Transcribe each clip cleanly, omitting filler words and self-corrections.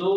2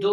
2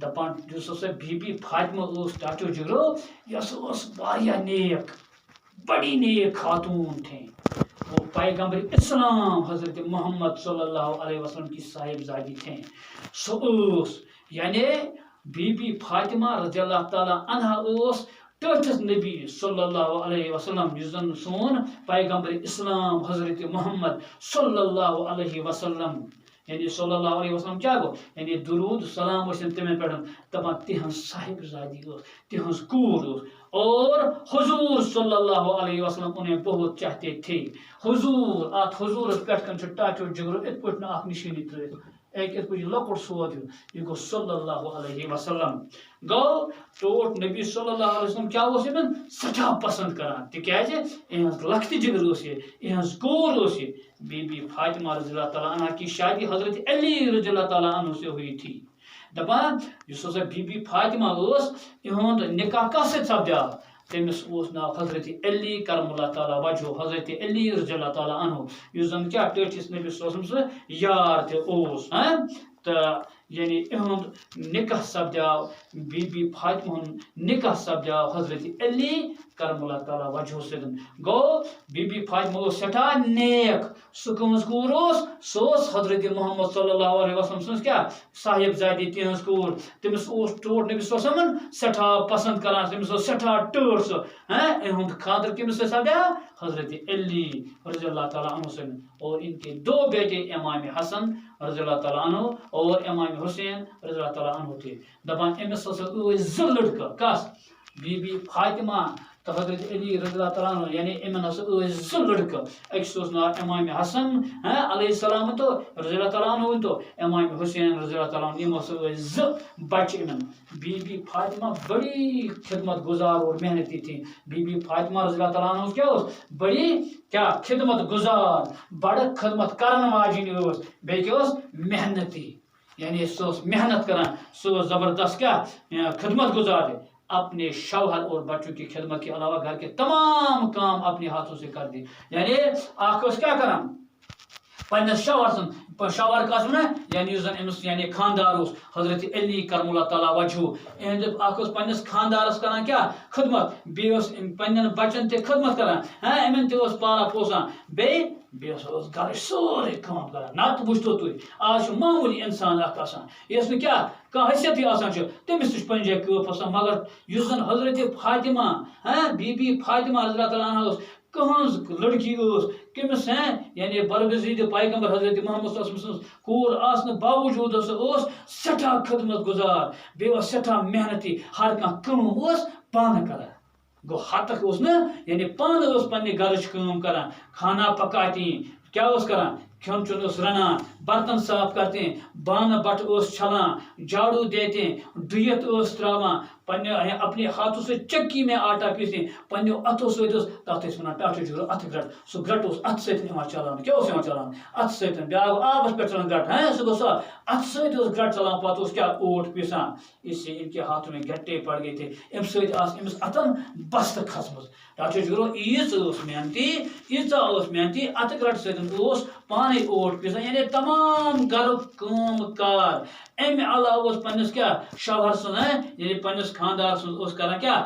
دپان یُس ہسا بی بی فاطمہ ٲس ٹاٹو جگرو یس ٲس واریاہ نیک بڑی نیک خاتون تھیں وہ پیغمبر اسلام حضرت محمد صلی اللہ علیہ وسلم کی صاحبزادی تھیں سو ٲس یعنی بی بی فاطمہ رضی اللہ تعالیٰ عنہا ٲس ٹھٹھس نبی صلی اللہ علیہ وسلم یُس زن سون پیغمبر اسلام حضرت محمد صلی اللہ علیہ وسلم یعنی صلی اللہ علیہ وسلم کیا گو یعنی درود سلام ٲسِن تِمن پٮ۪ٹھ دپان تِہنٛز صاحبزادی ٲس تِہنٛز کوٗر ٲس اور حضور صلی اللہ علیہ وسلم انہیں بہت چاہتے تھے حضور ات حضورس پٮ۪ٹھ کن چھُ ٹاٹو جگرو ات پٲٹھۍ نہٕ اکھ نشٲنی ترٲیِتھ ایک ات پٲٹھۍ لۄکُٹ سود ہیوٗ یہِ گوٚو صلی اللہ علیہ وسلم گوٚو ٹوٹ نبی صلی اللہ علیہ وسلم کیا اوس یِمن سٮ۪ٹھاہ پسند کران تِکیازِ یِہنٛز لۄکٹہِ جگر ٲس یہِ یِہنٛز کوٗر ٲس یہِ بی بی فاطمہ رضی اللہ تعالیٰ عنہ کی شادی حضرت علی رضی اللہ تعالیٰ عنہ سے ہوئی تھی دپان یُس ہسا بی بی فاطمہ ٲس یِہُنٛد نکاح کتھ سۭتۍ سپدیو تٔمِس اوس ناو حضرت علی کرم اللہ تعالیٰ وجہ حضرت علی رضی اللہ تعالیٰ عنہ یُس زن کیا ٹٲٹھِس نبی صلی اللہ علیہ وسلم سُہ یار تہِ اوس تہٕ یعنی یِہُنٛد نکاح سپدیو بی بی فاطمہ ہُنٛد نکاح سپدیو حضرت علی کرم اللہ تعالیٰ وجہ سۭتۍ گوٚو بی بی فاطمہ اوس سٮ۪ٹھاہ نیک سُہ کٕہٕنٛز کوٗر اوس سُہ اوس حضرت محمد صلی اللہ علیہ وسلم سٕنٛز کیٛاہ صاحبزادی تِہنٛز کوٗر تٔمِس اوس ٹوٹھ نبی صلی اللہ علیہ وسلم سٮ۪ٹھاہ پسنٛد کران تٔمِس اوس سٮ۪ٹھاہ ٹٲٹھ سُہ یِہُنٛد خاندر کٔمِس سۭتۍ سپدیو حضرت علی رضی اللہ تعالیٰ عنہ سۭتۍ اور ان کے دو بیٹے امام حسن رضی اللہ تعالیٰ عنہ اور امام حسین رضی اللہ تعالیٰ عنہ تھے دپان أمِس ہسا ٲسۍ زٕ لڑکہٕ کس بی بی فاطمہ تو حضرت علی رضی اللہ تعالیٰ عنہ یعنی یِمن ہسا ٲسۍ زٕ لڑکہٕ أکِس اوس ناو امام حسن علیہ السلام تو رضی اللہ تعالیٰ عنہ تو امام حسین رضی اللہ تعالیٰ عنہ یِم ہسا ٲسۍ زٕ بچہِ یِمن بی بی فاطمہ بڑی خدمت گزار اور محنتی تھی بی بی فاطمہ رضی اللہ تعالیٰ عنہ کیا اوس بڑی کیا خدمت گزار بڑ خدمت کرن واجن ٲس بیٚیہِ کیاہ اوس محنتی یعنی سُہ اوس محنت کران سُہ اوس زبردست کیا خدمت گزار اپنے شوہر اور بچوں کی خدمت کے علاوہ گھر کے تمام کام اپنے ہاتھوں سے کر دی یعنی اکھ اوس کیا کران پنس شوہر سن شوہر کس ونان یعنی زن امس یعنی خاندار اوس حضرت علی کرم اللہ تعالیٰ وجہ اہند اکھ اوس پنس خاندارس کران کیا خدمت بیٚیہِ اوس پنن بچن تہِ خدمت کران یِمن تہِ اوس پالان پوسان بیٚیہِ اوس گرٕچ سورُے کٲم کران نتہٕ وٕچھتو تُہۍ آز چھُ معموٗلی انسان اکھ آسان یس نہٕ کیٛاہ کانٛہہ حیثیتٕے آسان چھُ تٔمِس تہِ چھُ پننہِ جایہِ کٲف آسان مگر یُس زن حضرت فاطمہ بی بی فاطمہ رضی اللہ تعالیٰ عنہ ٲس کٕہٕنٛز لڑکی ٲس کٔمِس یعنی برگزیٖد پیغمبر حضرت محمد صلی اللہ علیہ وسلم سٕنٛز کوٗر آسنہٕ باوجوٗد سُہ ٲس سٮ۪ٹھاہ خدمت گزار بیٚیہِ اوس سٮ۪ٹھاہ محنتی ہر کانٛہہ کٲم ٲس پانہٕ کران گوٚو ہتک اوس نہٕ یعنی پانہٕ ٲس پننہِ گرٕچ کٲم کران کھانا پکاتی کیا اوس کران کھیون چون اوس رنان برتن صاف کرتے بانہٕ بٹھ اوس چھلان جھاڑو دیتے ڈُیِتھ اوس تراوان پننہِ اپنے ہاتھوں سے چکی میں آٹا پیستے پننیو اتھو سۭتۍ اوس تتھ ٲسۍ ونان ٹاٹھو جگرو اتھٕ گرٹ سُہ گرٹ اوس اتھٕ سۭتۍ یِوان چلاونہٕ کیاہ اوس یِوان چلاونہٕ اتھٕ سۭتۍ بیاکھ آبس پٮ۪ٹھ چلان گرٹ سُہ گوٚو سُہ اتھٕ سۭتۍ اوس گرٹ چلاوان پتہٕ اوس کیاہ اوٹ پیسان اس سے ان کے ہاتھوں میں گھٹے پڑ گئے تھے امہِ سۭتۍ آس أمِس اتھن بستہٕ کھسمٕژ ٹاٹھو جگرو ییٖژ ٲس محنتی ییٖژاہ ٲس محنتی اتھٕ گرٹ سۭتۍ اوس پانے اوٹ پیسان یعنی تمام گرُک کٲم کار امہِ علاوٕ اوس پننس کیاہ شوہر سُنٛد یعنی پننس خاندار سُنٛد اوس کران کیاہ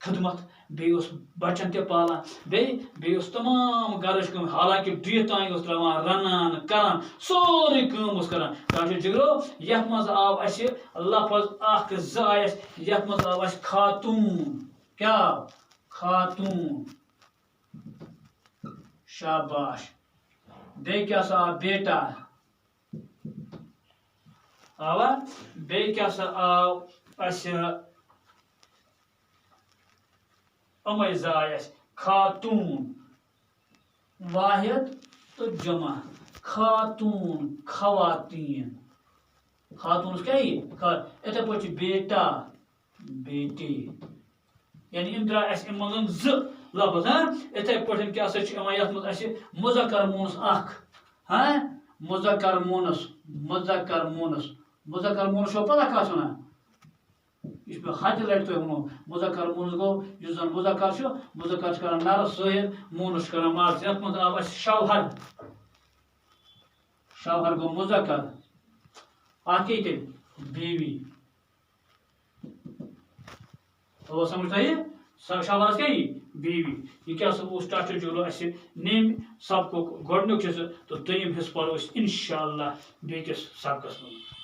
خدمت بیٚیہِ اوس بچن تہِ پالان بیٚیہِ اوس تمام گرٕچ کٲم حالانکہِ ڈُیِتھ تانۍ اوس تراوان رنان کران سورُے کٲم اوس کران ٹاٹھو جگرو یتھ منٛز آو اسہِ لفظ اکھ زٕ آیہِ اسہِ یتھ منٛز آو اسہِ خاتوٗن کیاہ خاتوٗن شاباش بیٚیہِ کیاہ سا آو بیٹا آوا بیٚیہِ کیاہ سا آو اسہِ یِمے زٕ آیہِ اسہِ خاتوٗن واحد تہٕ جمع خاتوٗن خواتیٖن خاتوٗنس کیاہ یی یِتھے پٲٹھۍ چھُ بیٹا بیٹی یعنی یِم درٛاے اسہِ اَمہِ منٛز زٕ لفظ یِتھے پٲٹھۍ کیاہ سا چھُ یِوان یتھ منٛز اسہِ مُذکر مونس اکھ مُذکر مونس چھو پتہ کتھ ونان یہ چھُ مےٚ ہتہِ لٹہِ تۄہہِ ووٚنمُت مُذکر مونس گوٚو یُس زن مُذکر چھُ کران نرس ظٲہِر مونس چھُ کران ماز یتھ منٛز آو اسہِ شوہر گوٚو مُذکر اکھ کیٛاہ تیٚلہِ بیوی تو سمجھ تھی شاباش کیا بیوی یہ کیا ٹاٹو جولو اس نیم سبق گۄڈنیُک چھُ سُہ تہٕ دوٚیِم حصہٕ پرو أسۍ اِنشاء اللہ بیٚکِس سبقس منٛز